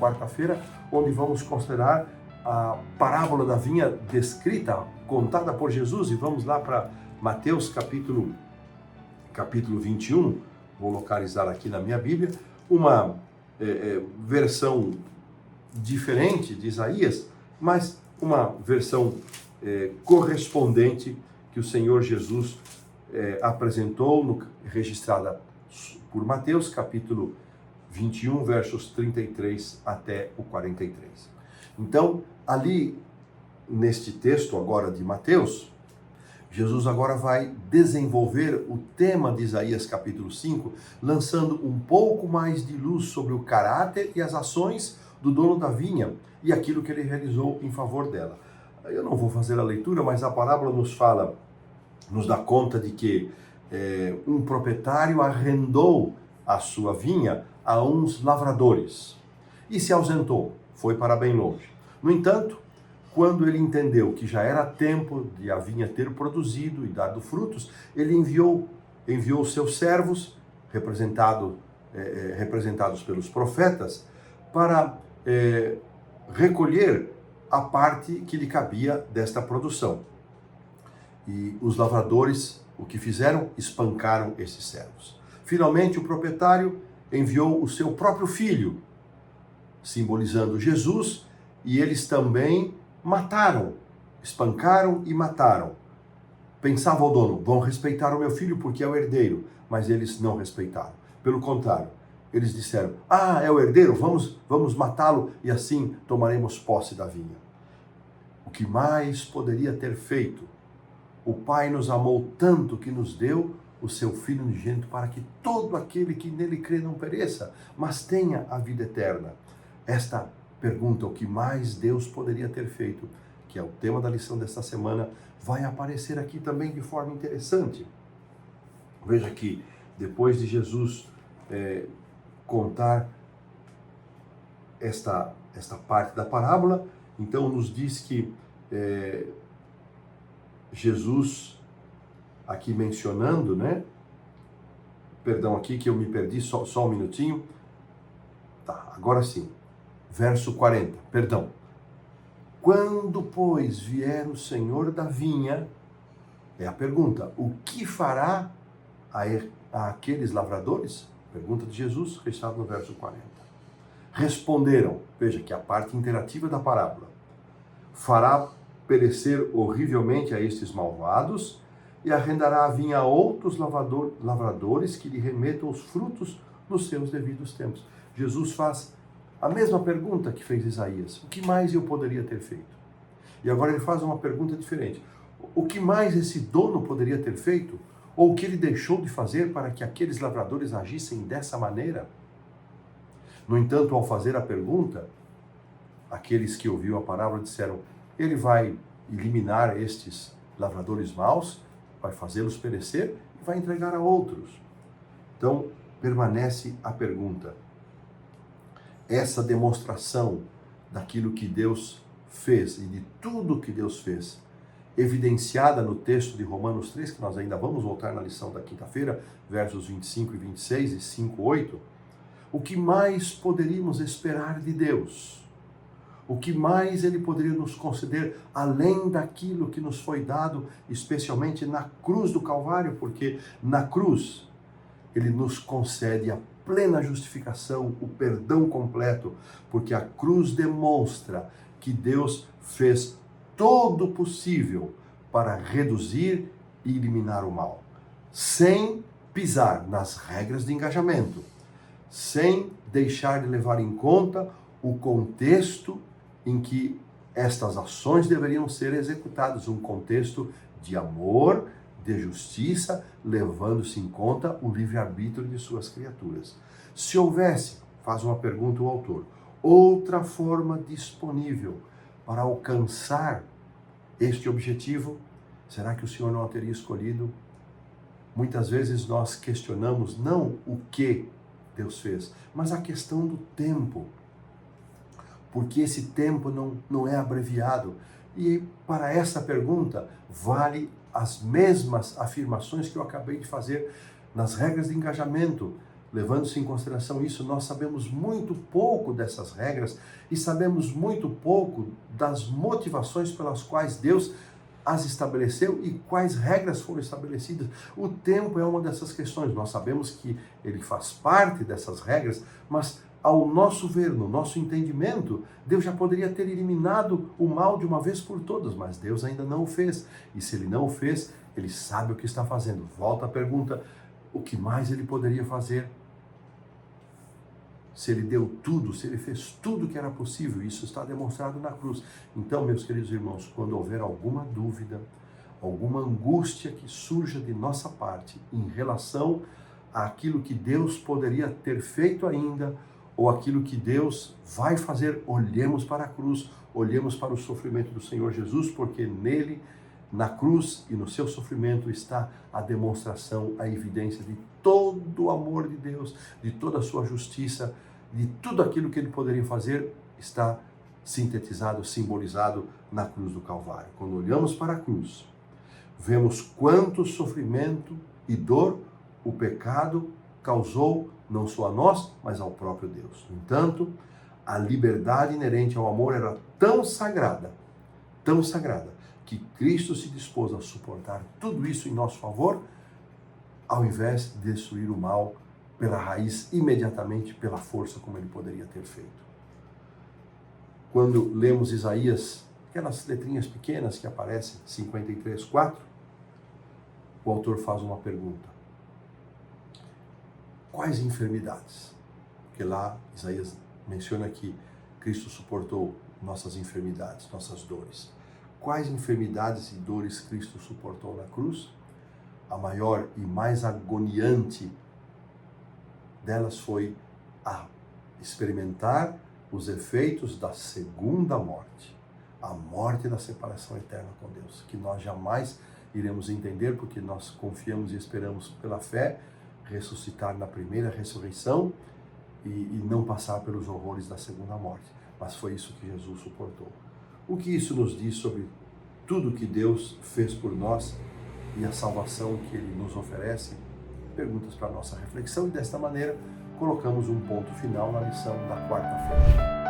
quarta-feira, onde vamos considerar a parábola da vinha descrita, contada por Jesus, e vamos lá para Mateus capítulo 21, vou localizar aqui na minha Bíblia, uma versão diferente de Isaías, mas uma versão correspondente que o Senhor Jesus apresentou, registrada por Mateus, capítulo 21, versos 33 até o 43. Então, ali, neste texto agora de Mateus, Jesus agora vai desenvolver o tema de Isaías capítulo 5, lançando um pouco mais de luz sobre o caráter e as ações do dono da vinha e aquilo que ele realizou em favor dela. Eu não vou fazer a leitura, mas a parábola nos dá conta de que um proprietário arrendou a sua vinha a uns lavradores e se ausentou, foi para bem longe. No entanto, quando ele entendeu que já era tempo de a vinha ter produzido e dado frutos, ele enviou seus servos, representados pelos profetas, para recolher a parte que lhe cabia desta produção. E os lavradores, o que fizeram? Espancaram esses servos. Finalmente, o proprietário enviou o seu próprio filho, simbolizando Jesus, e eles também mataram, espancaram e mataram. Pensava o dono, vão respeitar o meu filho porque é o herdeiro, mas eles não respeitaram. Pelo contrário, eles disseram, é o herdeiro, vamos matá-lo e assim tomaremos posse da vinha. O que mais poderia ter feito? O Pai nos amou tanto que nos deu o seu Filho unigênito para que todo aquele que nele crê não pereça, mas tenha a vida eterna. Esta pergunta, o que mais Deus poderia ter feito, que é o tema da lição desta semana, vai aparecer aqui também de forma interessante. Veja que depois de Jesus contar esta parte da parábola, então nos diz que Jesus, aqui mencionando, Perdão aqui que eu me perdi, só um minutinho. Tá, agora sim. Verso 40, perdão. Quando, pois, vier o Senhor da vinha, é a pergunta, o que fará a aqueles lavradores? Pergunta de Jesus, registrado no verso 40. Responderam, veja que é a parte interativa da parábola, fará perecer horrivelmente a estes malvados e arrendará a vinha a outros lavradores que lhe remetam os frutos nos seus devidos tempos. Jesus faz a mesma pergunta que fez Isaías. O que mais eu poderia ter feito? E agora ele faz uma pergunta diferente. O que mais esse dono poderia ter feito? Ou o que ele deixou de fazer para que aqueles lavradores agissem dessa maneira? No entanto, ao fazer a pergunta, aqueles que ouviram a parábola disseram, ele vai eliminar estes lavradores maus, vai fazê-los perecer e vai entregar a outros. Então, permanece a pergunta. Essa demonstração daquilo que Deus fez e de tudo que Deus fez, evidenciada no texto de Romanos 3, que nós ainda vamos voltar na lição da quinta-feira, versos 25 e 26 e 5, 8, o que mais poderíamos esperar de Deus? O que mais Ele poderia nos conceder além daquilo que nos foi dado, especialmente na cruz do Calvário, porque na cruz Ele nos concede a plena justificação, o perdão completo, porque a cruz demonstra que Deus fez todo o possível para reduzir e eliminar o mal, sem pisar nas regras de engajamento, sem deixar de levar em conta o contexto em que estas ações deveriam ser executadas, um contexto de amor, de justiça, levando-se em conta o livre-arbítrio de suas criaturas. Se houvesse, faz uma pergunta o autor, outra forma disponível para alcançar este objetivo, será que o Senhor não a teria escolhido? Muitas vezes nós questionamos não o que Deus fez, mas a questão do tempo. Porque esse tempo não é abreviado. E para essa pergunta, vale as mesmas afirmações que eu acabei de fazer nas regras de engajamento. levando-se em consideração isso, nós sabemos muito pouco dessas regras e sabemos muito pouco das motivações pelas quais Deus as estabeleceu e quais regras foram estabelecidas. O tempo é uma dessas questões. Nós sabemos que ele faz parte dessas regras, mas ao nosso ver, no nosso entendimento, Deus já poderia ter eliminado o mal de uma vez por todas, mas Deus ainda não o fez. E se ele não o fez, ele sabe o que está fazendo. Volta a pergunta, o que mais ele poderia fazer? Se ele deu tudo, se ele fez tudo que era possível, isso está demonstrado na cruz. Então, meus queridos irmãos, quando houver alguma dúvida, alguma angústia que surja de nossa parte em relação àquilo que Deus poderia ter feito ainda, ou aquilo que Deus vai fazer, olhemos para a cruz, olhemos para o sofrimento do Senhor Jesus, porque nele, na cruz e no seu sofrimento está a demonstração, a evidência de todo o amor de Deus, de toda a sua justiça, de tudo aquilo que ele poderia fazer, está sintetizado, simbolizado na cruz do Calvário. Quando olhamos para a cruz, vemos quanto sofrimento e dor o pecado causou, não só a nós, mas ao próprio Deus. No entanto, a liberdade inerente ao amor era tão sagrada, que Cristo se dispôs a suportar tudo isso em nosso favor, ao invés de destruir o mal pela raiz imediatamente, pela força como ele poderia ter feito. Quando lemos Isaías, aquelas letrinhas pequenas que aparecem, 53:4, o autor faz uma pergunta. Quais enfermidades? Porque lá Isaías menciona que Cristo suportou nossas enfermidades, nossas dores. Quais enfermidades e dores Cristo suportou na cruz? A maior e mais agoniante delas foi a experimentar os efeitos da segunda morte, a morte da separação eterna com Deus, que nós jamais iremos entender, porque nós confiamos e esperamos pela fé ressuscitar na primeira ressurreição e não passar pelos horrores da segunda morte. Mas foi isso que Jesus suportou. O que isso nos diz sobre tudo que Deus fez por nós e a salvação que Ele nos oferece? Perguntas para a nossa reflexão, e desta maneira colocamos um ponto final na lição da quarta-feira.